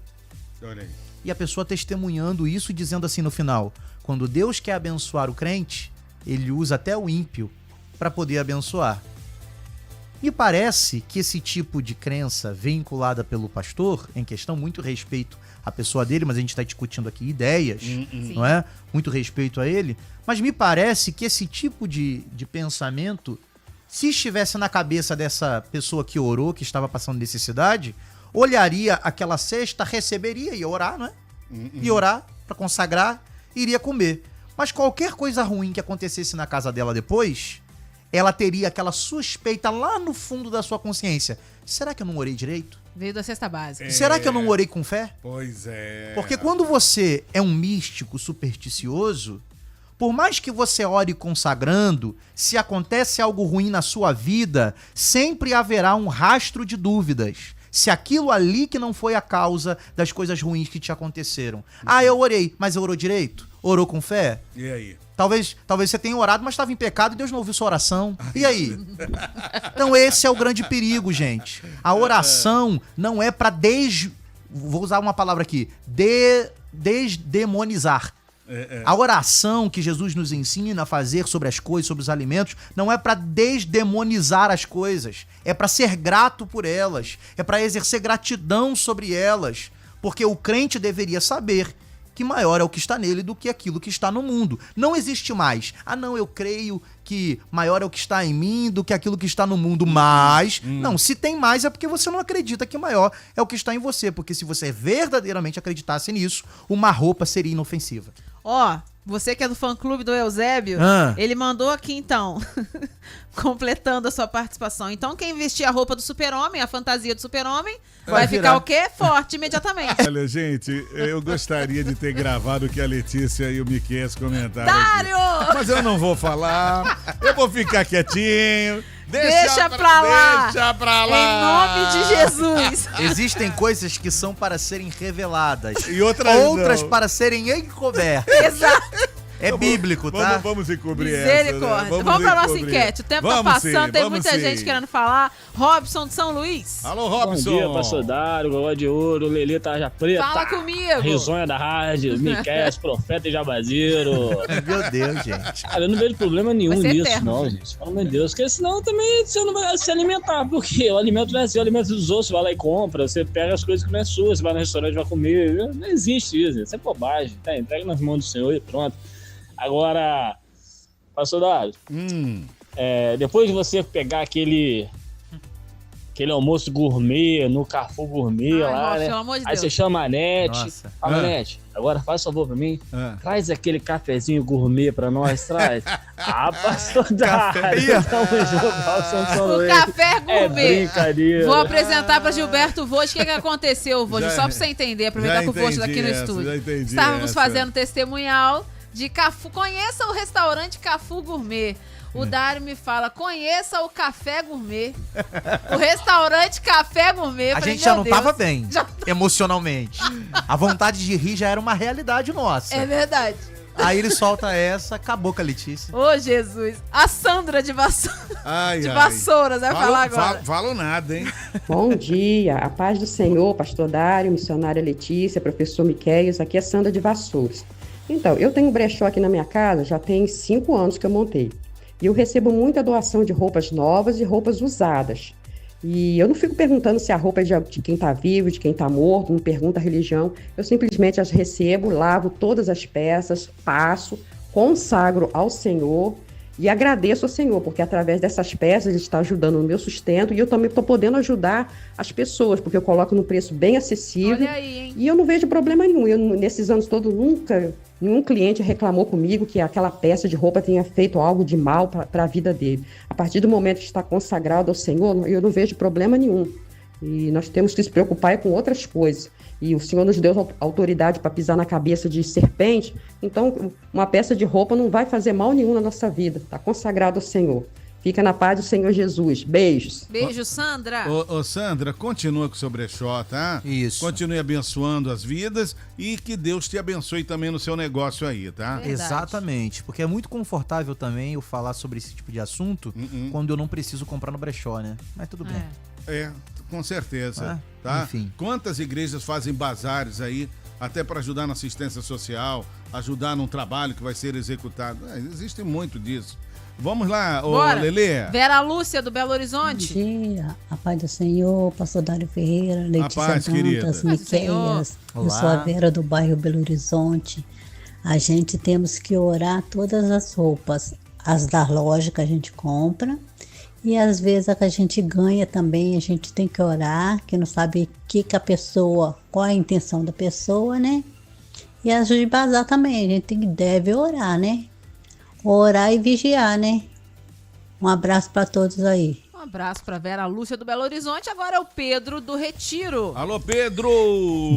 Olha aí. E a pessoa testemunhando isso, dizendo assim no final: quando Deus quer abençoar o crente, ele usa até o ímpio para poder abençoar. Me parece que esse tipo de crença vinculada pelo pastor, em questão, muito respeito à pessoa dele, mas a gente está discutindo aqui ideias, não é? Muito respeito a ele, mas me parece que esse tipo de pensamento, se estivesse na cabeça dessa pessoa que orou, que estava passando necessidade, olharia aquela cesta, receberia, ia orar, não é? Ia orar para consagrar, iria comer. Mas qualquer coisa ruim que acontecesse na casa dela depois, ela teria aquela suspeita lá no fundo da sua consciência. Será que eu não orei direito? Veio da cesta básica. Será que eu não orei com fé? Pois é. Porque quando você é um místico supersticioso, por mais que você ore consagrando, se acontece algo ruim na sua vida, sempre haverá um rastro de dúvidas. Se aquilo ali que não foi a causa das coisas ruins que te aconteceram. Ah, eu orei, mas eu orou direito? Orou com fé? E aí? Talvez você tenha orado, mas estava em pecado e Deus não ouviu sua oração. E aí? Então esse é o grande perigo, gente. A oração não é para vou usar uma palavra aqui. Desdemonizar. A oração que Jesus nos ensina a fazer sobre as coisas, sobre os alimentos, não é para desdemonizar as coisas. É para ser grato por elas. É para exercer gratidão sobre elas. Porque o crente deveria saber que maior é o que está nele do que aquilo que está no mundo. Não existe mais. Ah, não, eu creio que maior é o que está em mim do que aquilo que está no mundo. Mas, não, se tem mais é porque você não acredita que maior é o que está em você. Porque se você verdadeiramente acreditasse nisso, uma roupa seria inofensiva. Ó, você que é do fã-clube do Eusébio, ele mandou aqui então, completando a sua participação. Então quem vestir a roupa do super-homem, a fantasia do super-homem, vai ficar o quê? Forte imediatamente. Olha, gente, eu gostaria de ter gravado o que a Letícia e o Miquel comentaram Dário! aqui. Mas eu não vou falar, eu vou ficar quietinho. Deixa pra lá! Deixa pra lá! Em nome de Jesus! Existem coisas que são para serem reveladas. E outras não. Para serem encobertas. Exato! É bíblico, tá? Vamos encobrir Misericórdia. essa. Né? Vamos pra nossa enquete. O tempo tá passando, tem muita sim. gente querendo falar. Robson de São Luís. Alô, Robson. Bom dia, pastor Dário, Gogó de Ouro, Lelê Tarja Preta. Fala comigo. Risonha da rádio, Miquel, Profeta e Jabazeiro. Meu Deus, gente. Cara, eu não vejo problema nenhum nisso, eterno, não, gente. Pelo amor de Deus. Porque senão também você não vai se alimentar. Porque o alimento não é seu, o alimento dos outros. Você vai lá e compra, você pega as coisas que não é sua, você vai no restaurante e vai comer. Não existe isso, isso é bobagem. Tá? Entrega nas mãos do Senhor e pronto. Agora, pastor Dário, depois de você pegar aquele almoço gourmet no Carrefour Gourmet lá, nossa, né? pelo amor de Aí Deus. você chama a Nete. Nossa. Fala, Nete, agora faz favor pra mim. Traz aquele cafezinho gourmet pra nós, traz. Pastor Dário. O café gourmet. É brincadeira. Vou apresentar pra Gilberto Voz o que aconteceu, Voz, só pra você entender, aproveitar que o Voz tá aqui no estúdio. Estávamos fazendo testemunhal de Cafu. Conheça o restaurante Cafu Gourmet. O Dário me fala, conheça o Café Gourmet. O restaurante Café Gourmet. A gente já não tava bem, emocionalmente. A vontade de rir já era uma realidade nossa. É verdade. Aí ele solta essa, acabou com a Letícia. Ô, Jesus. A Sandra de Vassouras vai falar agora. Falo nada, hein? Bom dia, a paz do Senhor, pastor Dário, missionária Letícia, professor Miqueias, aqui é Sandra de Vassouras. Então, eu tenho um brechó aqui na minha casa, já tem 5 anos que eu montei. E eu recebo muita doação de roupas novas e roupas usadas. E eu não fico perguntando se a roupa é de quem está vivo, de quem está morto, não pergunto a religião. Eu simplesmente as recebo, lavo todas as peças, passo, consagro ao Senhor e agradeço ao Senhor, porque através dessas peças Ele está ajudando no meu sustento e eu também estou podendo ajudar as pessoas, porque eu coloco num preço bem acessível. Olha aí, hein? E eu não vejo problema nenhum. Eu, nesses anos todos, nenhum cliente reclamou comigo que aquela peça de roupa tenha feito algo de mal para a vida dele. A partir do momento que está consagrado ao Senhor, eu não vejo problema nenhum. E nós temos que se preocupar com outras coisas. E o Senhor nos deu autoridade para pisar na cabeça de serpente. Então, uma peça de roupa não vai fazer mal nenhum na nossa vida. Está consagrado ao Senhor. Fica na paz do Senhor Jesus. Beijos. Beijo, Sandra. Ô, Sandra, continua com o seu brechó, tá? Isso. Continue abençoando as vidas e que Deus te abençoe também no seu negócio aí, tá? Verdade. Exatamente, porque é muito confortável também eu falar sobre esse tipo de assunto quando eu não preciso comprar no brechó, né? Mas tudo bem. Com certeza, tá? Enfim. Quantas igrejas fazem bazares aí, até para ajudar na assistência social, ajudar num trabalho que vai ser executado? Existe muito disso. Vamos lá, Lelê. Vera Lúcia, do Belo Horizonte. Bom dia, a paz do Senhor, pastor Dário Ferreira, Letícia Dantas, Miqueias, eu sou a Vera do bairro Belo Horizonte. A gente temos que orar todas as roupas, as da loja que a gente compra e às vezes a que a gente ganha também, a gente tem que orar, que não sabe qual é a intenção da pessoa, né? E as de bazar também, a gente deve orar, né? Orar e vigiar, né? Um abraço para todos aí. Um abraço para Vera Lúcia do Belo Horizonte. Agora é o Pedro do Retiro. Alô, Pedro!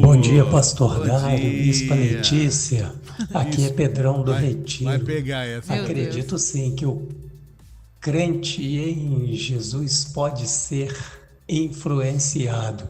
Bom dia, pastor Dário, Bispa Letícia. Aqui é Pedrão do Retiro. Vai pegar essa. Acredito sim que o crente em Jesus pode ser influenciado.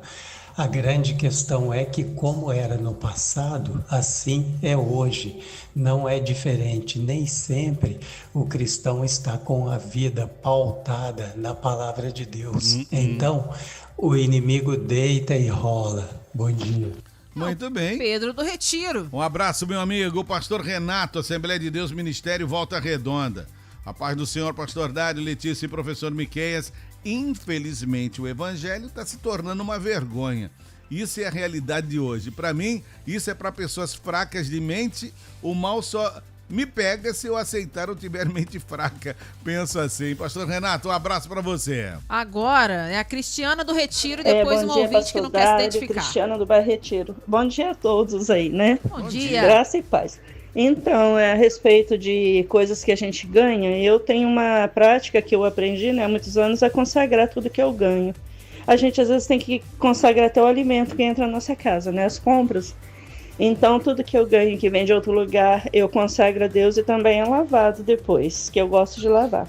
A grande questão é que, como era no passado, assim é hoje. Não é diferente. Nem sempre o cristão está com a vida pautada na palavra de Deus. Então, o inimigo deita e rola. Bom dia. Muito bem. Pedro do Retiro. Um abraço, meu amigo. O pastor Renato, Assembleia de Deus, Ministério Volta Redonda. A paz do Senhor, pastor Dário, Letícia e professor Miqueias. Infelizmente, o evangelho está se tornando uma vergonha. Isso é a realidade de hoje. Para mim, isso é para pessoas fracas de mente. O mal só me pega se eu aceitar ou tiver mente fraca. Penso assim. Pastor Renato, um abraço para você. Agora é a Cristiana do Retiro e depois um ouvinte que não quer se identificar. Cristiana do Bairro Retiro. Bom dia a todos aí, né? Bom dia. Graça e paz. Então, a respeito de coisas que a gente ganha, eu tenho uma prática que eu aprendi, né, há muitos anos, a consagrar tudo que eu ganho. A gente, às vezes, tem que consagrar até o alimento que entra na nossa casa, né, as compras. Então, tudo que eu ganho que vem de outro lugar, eu consagro a Deus e também é lavado depois, que eu gosto de lavar.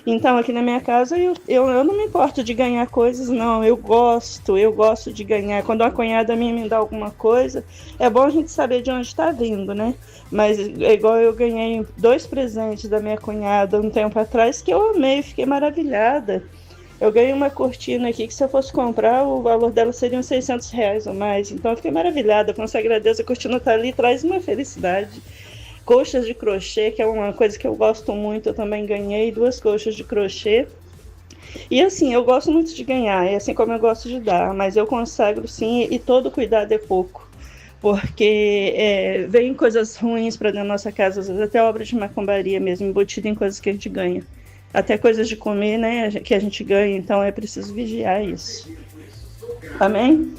Então, aqui na minha casa, eu não me importo de ganhar coisas, não. Eu gosto de ganhar. Quando uma cunhada minha me dá alguma coisa, é bom a gente saber de onde está vindo, né? Mas, igual eu ganhei 2 presentes da minha cunhada um tempo atrás, que eu amei, fiquei maravilhada. Eu ganhei uma cortina aqui que, se eu fosse comprar, o valor dela seria uns R$600 ou mais. Então, eu fiquei maravilhada. Consagro a Deus, a cortina está ali, traz uma felicidade. Coxas de crochê, que é uma coisa que eu gosto muito, eu também ganhei 2 coxas de crochê. E assim, eu gosto muito de ganhar, é assim como eu gosto de dar, mas eu consagro sim, e todo cuidado é pouco. Porque vem coisas ruins para dentro da nossa casa, às vezes até obra de macumbaria mesmo, embutida em coisas que a gente ganha. Até coisas de comer, né, que a gente ganha, então é preciso vigiar isso. Amém?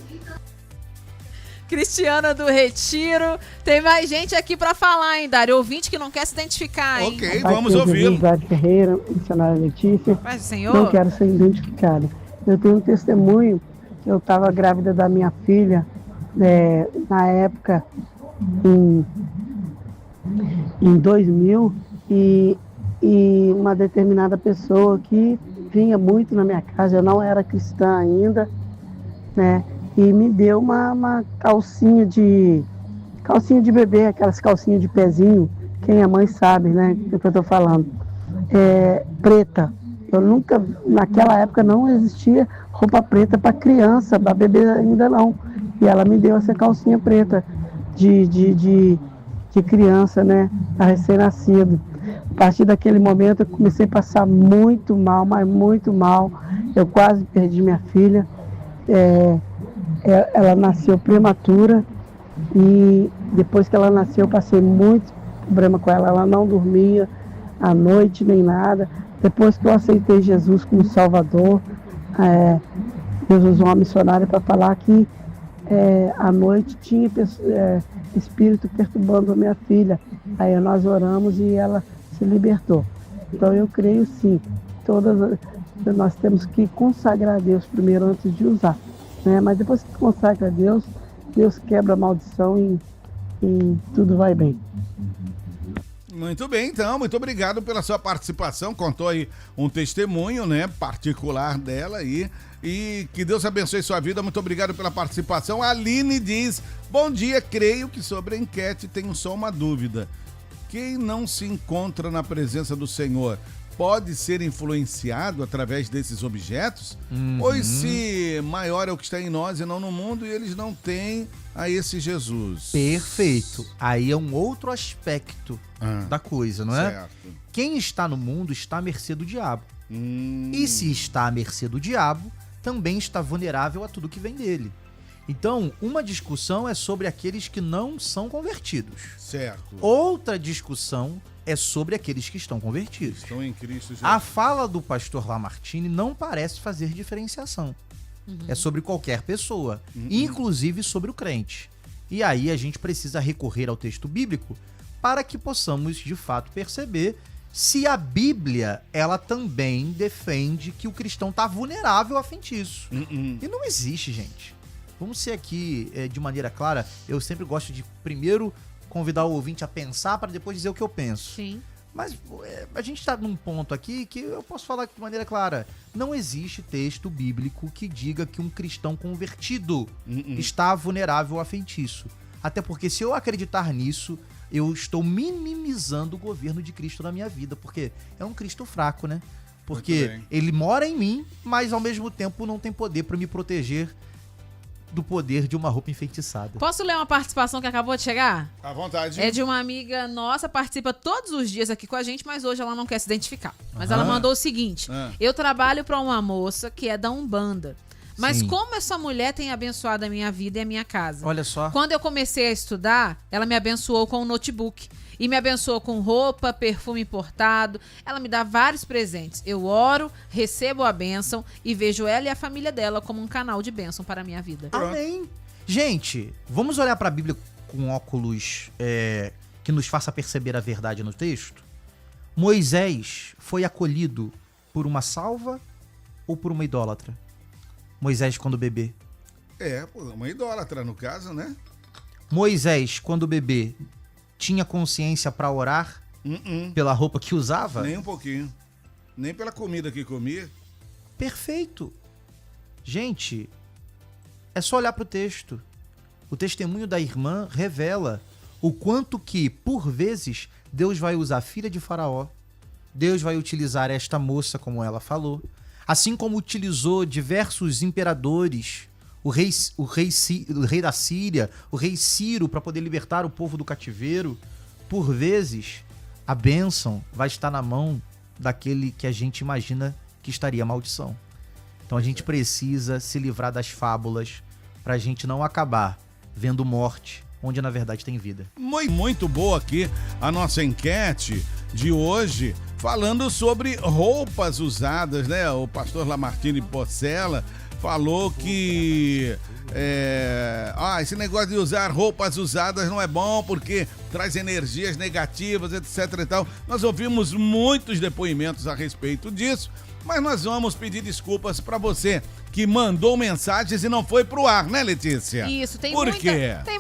Cristiana do Retiro. Tem mais gente aqui para falar, hein, Dário? Ouvinte que não quer se identificar, hein? Ok, vamos ouvi-lo. Dário Ferreira, missionária Letícia. Paz do Senhor. Não quero ser identificada. Eu tenho um testemunho. Eu estava grávida da minha filha, na época, em 2000, e uma determinada pessoa que vinha muito na minha casa, eu não era cristã ainda, né? E me deu uma calcinha de bebê, aquelas calcinhas de pezinho, quem é mãe sabe, né, do que eu tô falando, preta. Eu nunca, naquela época não existia roupa preta para criança, para bebê ainda não. E ela me deu essa calcinha preta de criança, né, a recém-nascido. A partir daquele momento eu comecei a passar muito mal, mas muito mal. Eu quase perdi minha filha. Ela nasceu prematura e depois que ela nasceu eu passei muito problema com ela. Ela não dormia à noite nem nada. Depois que eu aceitei Jesus como Salvador, Deus usou uma missionária para falar que à noite tinha espírito perturbando a minha filha. Aí nós oramos e ela se libertou. Então eu creio sim, nós temos que consagrar a Deus primeiro antes de usar. Mas depois que consagra a Deus, Deus quebra a maldição e tudo vai bem. Muito bem, então, muito obrigado pela sua participação, contou aí um testemunho, né, particular dela aí, e que Deus abençoe sua vida, muito obrigado pela participação. A Aline diz, bom dia, creio que sobre a enquete tenho só uma dúvida, quem não se encontra na presença do Senhor pode ser influenciado através desses objetos? Ou se maior é o que está em nós e não no mundo, e eles não têm a esse Jesus? Perfeito. Aí é um outro aspecto da coisa, não é? Certo. Quem está no mundo está à mercê do diabo. E se está à mercê do diabo, também está vulnerável a tudo que vem dele. Então, uma discussão é sobre aqueles que não são convertidos. Certo. Outra discussão é sobre aqueles que estão convertidos. Estão em Cristo Jesus. A fala do pastor Lamartine não parece fazer diferenciação. É sobre qualquer pessoa, inclusive sobre o crente. E aí a gente precisa recorrer ao texto bíblico para que possamos, de fato, perceber se a Bíblia, ela também defende que o cristão tá vulnerável a feitiço. E não existe, gente. Vamos ser aqui de maneira clara. Eu sempre gosto de primeiro convidar o ouvinte a pensar para depois dizer o que eu penso. Sim. Mas a gente tá num ponto aqui que eu posso falar de maneira clara. Não existe texto bíblico que diga que um cristão convertido está vulnerável a feitiço. Até porque se eu acreditar nisso, eu estou minimizando o governo de Cristo na minha vida. Porque é um Cristo fraco, né? Porque ele mora em mim, mas ao mesmo tempo não tem poder para me proteger do poder de uma roupa enfeitiçada. Posso ler uma participação que acabou de chegar? À vontade. É de uma amiga nossa, participa todos os dias aqui com a gente, mas hoje ela não quer se identificar. Mas ela mandou o seguinte: eu trabalho para uma moça que é da Umbanda. Mas como essa mulher tem abençoado a minha vida e a minha casa? Olha só. Quando eu comecei a estudar, ela me abençoou com um notebook. E me abençoou com roupa, perfume importado. Ela me dá vários presentes. Eu oro, recebo a bênção e vejo ela e a família dela como um canal de bênção para a minha vida. Amém. Gente, vamos olhar para a Bíblia com óculos que nos faça perceber a verdade no texto? Moisés foi acolhido por uma salva ou por uma idólatra? Moisés quando bebê. Uma idólatra no caso, né? Moisés quando bebê tinha consciência para orar pela roupa que usava? Nem um pouquinho. Nem pela comida que comia. Perfeito. Gente, é só olhar para o texto. O testemunho da irmã revela o quanto que, por vezes, Deus vai usar a filha de Faraó. Deus vai utilizar esta moça, como ela falou. Assim como utilizou diversos imperadores, o rei da Síria, o rei Ciro, para poder libertar o povo do cativeiro. Por vezes, a bênção vai estar na mão daquele que a gente imagina que estaria a maldição. Então a gente precisa se livrar das fábulas para a gente não acabar vendo morte onde na verdade tem vida. Muito boa aqui a nossa enquete de hoje, falando sobre roupas usadas, né? O pastor Lamartine Porcela falou que esse negócio de usar roupas usadas não é bom porque traz energias negativas, etc e tal. Nós ouvimos muitos depoimentos a respeito disso, mas nós vamos pedir desculpas para você que mandou mensagens e não foi pro ar, né, Letícia? Isso, tem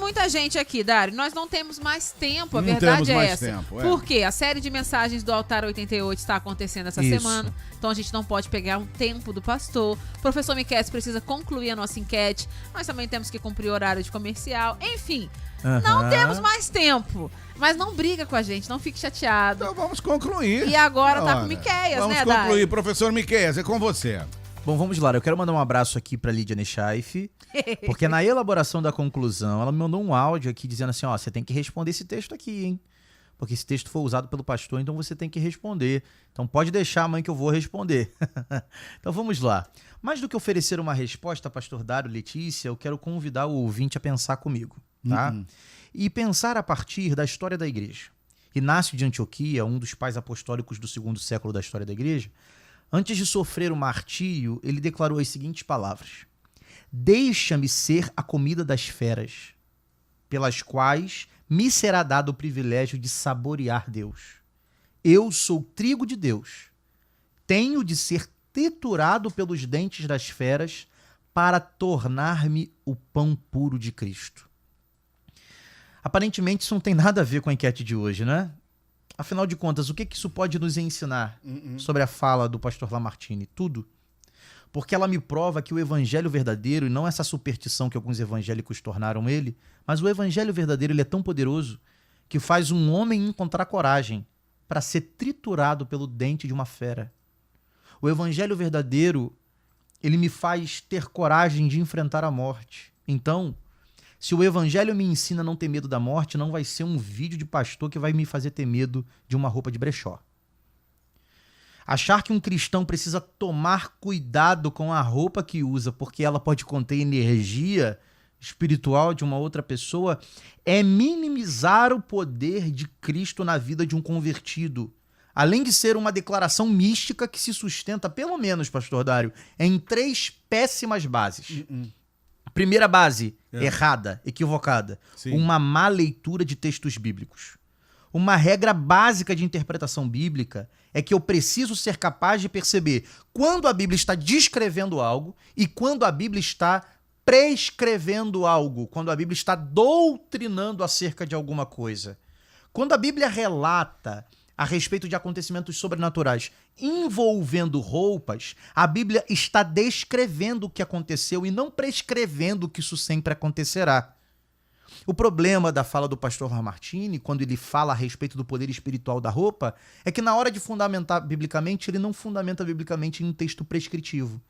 muita gente aqui, Dário. Nós não temos mais tempo, a verdade é essa. Por quê? A série de mensagens do Altar 88 está acontecendo essa semana, então a gente não pode pegar um tempo do pastor. O professor Miquel precisa concluir a nossa enquete, nós também temos que cumprir o horário de comercial, enfim. Não temos mais tempo. Mas não briga com a gente, não fique chateado. Então vamos concluir. E agora tá com o Miqueias, né, Dário? Vamos concluir, professor Miqueias, é com você. Bom, vamos lá. Eu quero mandar um abraço aqui pra Lídia Nechaif, porque na elaboração da conclusão, ela me mandou um áudio aqui dizendo assim, você tem que responder esse texto aqui, hein? Porque esse texto foi usado pelo pastor, então você tem que responder. Então pode deixar, mãe, que eu vou responder. Então vamos lá. Mais do que oferecer uma resposta, pastor Dário, Letícia, eu quero convidar o ouvinte a pensar comigo, tá? E pensar a partir da história da igreja. Inácio de Antioquia, um dos pais apostólicos do 2º século da história da igreja, antes de sofrer o martírio, ele declarou as seguintes palavras: deixa-me ser a comida das feras, pelas quais me será dado o privilégio de saborear Deus. Eu sou trigo de Deus. Tenho de ser triturado pelos dentes das feras para tornar-me o pão puro de Cristo. Aparentemente isso não tem nada a ver com a enquete de hoje, né? Afinal de contas, o que isso pode nos ensinar sobre a fala do pastor Lamartine? Tudo. Porque ela me prova que o evangelho verdadeiro, e não essa superstição que alguns evangélicos tornaram ele, mas o evangelho verdadeiro ele é tão poderoso que faz um homem encontrar coragem para ser triturado pelo dente de uma fera. O evangelho verdadeiro, ele me faz ter coragem de enfrentar a morte. Então, se o evangelho me ensina a não ter medo da morte, não vai ser um vídeo de pastor que vai me fazer ter medo de uma roupa de brechó. Achar que um cristão precisa tomar cuidado com a roupa que usa porque ela pode conter energia espiritual de uma outra pessoa é minimizar o poder de Cristo na vida de um convertido. Além de ser uma declaração mística que se sustenta, pelo menos, pastor Dário, em 3 péssimas bases. Primeira base, errada, equivocada. Uma má leitura de textos bíblicos. Uma regra básica de interpretação bíblica é que eu preciso ser capaz de perceber quando a Bíblia está descrevendo algo e quando a Bíblia está prescrevendo algo, quando a Bíblia está doutrinando acerca de alguma coisa. Quando a Bíblia relata a respeito de acontecimentos sobrenaturais envolvendo roupas, a Bíblia está descrevendo o que aconteceu e não prescrevendo que isso sempre acontecerá. O problema da fala do pastor Lamartine, quando ele fala a respeito do poder espiritual da roupa, é que na hora de fundamentar biblicamente, ele não fundamenta biblicamente em um texto prescritivo.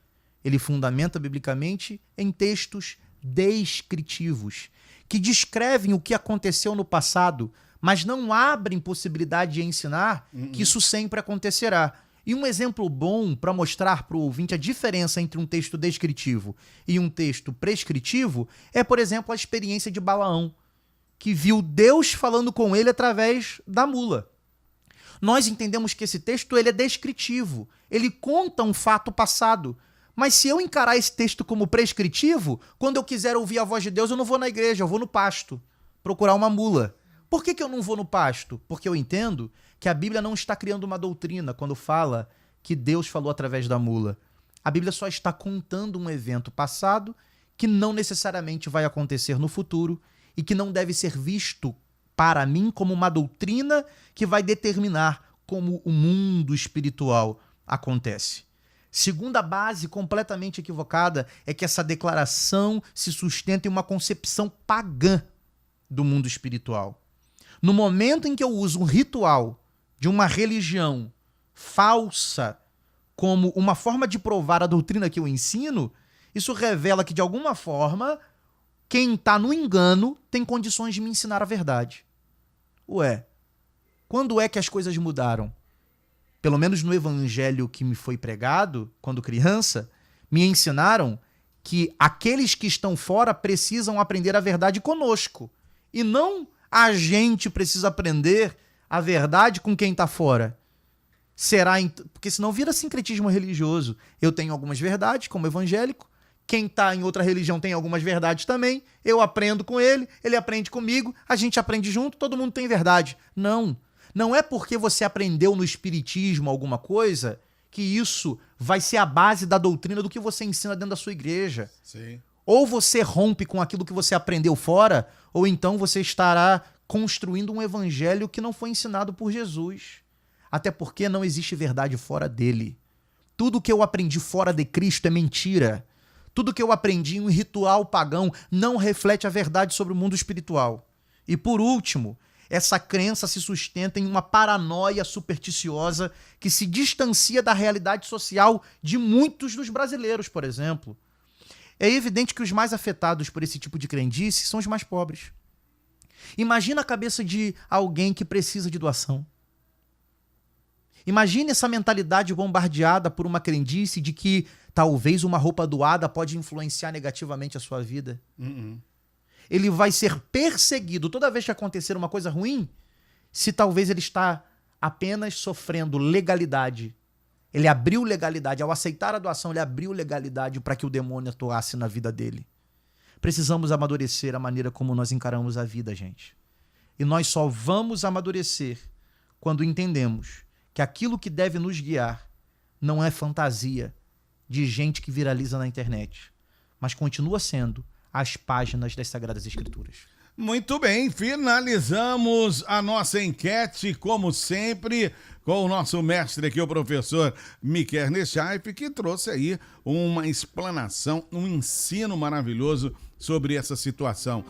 Ele fundamenta biblicamente em textos descritivos, que descrevem o que aconteceu no passado, mas não abrem possibilidade de ensinar que isso sempre acontecerá. E um exemplo bom para mostrar para o ouvinte a diferença entre um texto descritivo e um texto prescritivo é, por exemplo, a experiência de Balaão, que viu Deus falando com ele através da mula. Nós entendemos que esse texto ele é descritivo, ele conta um fato passado. Mas se eu encarar esse texto como prescritivo, quando eu quiser ouvir a voz de Deus, eu não vou na igreja, eu vou no pasto, procurar uma mula. Por que eu não vou no pasto? Porque eu entendo que a Bíblia não está criando uma doutrina quando fala que Deus falou através da mula. A Bíblia só está contando um evento passado que não necessariamente vai acontecer no futuro e que não deve ser visto, para mim, como uma doutrina que vai determinar como o mundo espiritual acontece. Segunda base completamente equivocada é que essa declaração se sustenta em uma concepção pagã do mundo espiritual. No momento em que eu uso um ritual de uma religião falsa como uma forma de provar a doutrina que eu ensino, isso revela que, de alguma forma, quem está no engano tem condições de me ensinar a verdade. Ué, quando é que as coisas mudaram? Pelo menos no evangelho que me foi pregado, quando criança, me ensinaram que aqueles que estão fora precisam aprender a verdade conosco. E não a gente precisa aprender a verdade com quem está fora. Será, porque senão vira sincretismo religioso. Eu tenho algumas verdades como evangélico, quem está em outra religião tem algumas verdades também, eu aprendo com ele, ele aprende comigo, a gente aprende junto, todo mundo tem verdade. Não. Não é porque você aprendeu no espiritismo alguma coisa que isso vai ser a base da doutrina do que você ensina dentro da sua igreja. Sim. Ou você rompe com aquilo que você aprendeu fora, ou então você estará construindo um evangelho que não foi ensinado por Jesus. Até porque não existe verdade fora dele. Tudo que eu aprendi fora de Cristo é mentira. Tudo que eu aprendi em um ritual pagão não reflete a verdade sobre o mundo espiritual. E por último, essa crença se sustenta em uma paranoia supersticiosa que se distancia da realidade social de muitos dos brasileiros, por exemplo. É evidente que os mais afetados por esse tipo de crendice são os mais pobres. Imagina a cabeça de alguém que precisa de doação. Imagine essa mentalidade bombardeada por uma crendice de que talvez uma roupa doada pode influenciar negativamente a sua vida. Ele vai ser perseguido toda vez que acontecer uma coisa ruim, se talvez ele está apenas sofrendo legalidade. Ele abriu legalidade. Ao aceitar a doação, ele abriu legalidade para que o demônio atuasse na vida dele. Precisamos amadurecer a maneira como nós encaramos a vida, gente. E nós só vamos amadurecer quando entendemos que aquilo que deve nos guiar não é fantasia de gente que viraliza na internet, mas continua sendo as páginas das Sagradas Escrituras. Muito bem, finalizamos a nossa enquete, como sempre, com o nosso mestre aqui, o professor Miquel Nechaif, que trouxe aí uma explanação, um ensino maravilhoso sobre essa situação.